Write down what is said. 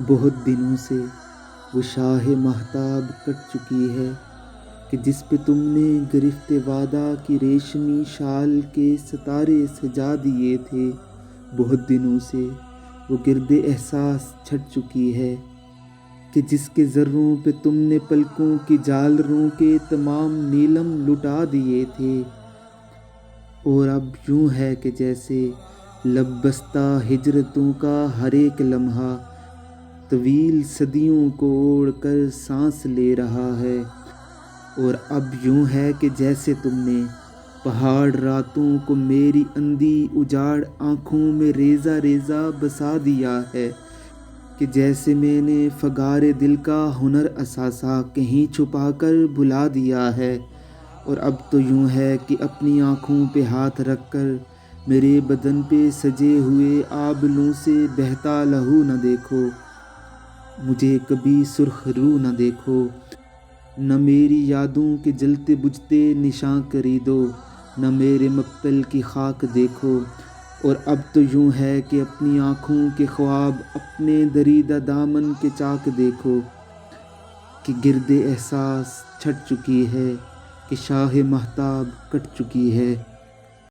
بہت دنوں سے وہ شاہ مہتاب کٹ چکی ہے کہ جس پہ تم نے گرفت وعدہ کی ریشمی شال کے ستارے سجا دیے تھے۔ بہت دنوں سے وہ گرد احساس چھٹ چکی ہے کہ جس کے ذروں پہ تم نے پلکوں کی جالروں کے تمام نیلم لٹا دیے تھے۔ اور اب یوں ہے کہ جیسے لب بستہ ہجرتوں کا ہر ایک لمحہ طویل صدیوں کو اوڑھ کر سانس لے رہا ہے۔ اور اب یوں ہے کہ جیسے تم نے پہاڑ راتوں کو میری اندھی اجاڑ آنکھوں میں ریزہ ریزہ بسا دیا ہے، کہ جیسے میں نے فگار دل کا ہنر اثاثہ کہیں چھپا کر بھلا دیا ہے۔ اور اب تو یوں ہے کہ اپنی آنکھوں پہ ہاتھ رکھ کر میرے بدن پہ سجے ہوئے آبلوں سے بہتا لہو نہ دیکھو، مجھے کبھی سرخ رو نہ دیکھو، نہ میری یادوں کے جلتے بجھتے نشاں خریدو، نہ میرے مقتل کی خاک دیکھو۔ اور اب تو یوں ہے کہ اپنی آنکھوں کے خواب اپنے دریدہ دامن کے چاک دیکھو، کہ گرد احساس چھٹ چکی ہے، کہ شاہ مہتاب کٹ چکی ہے۔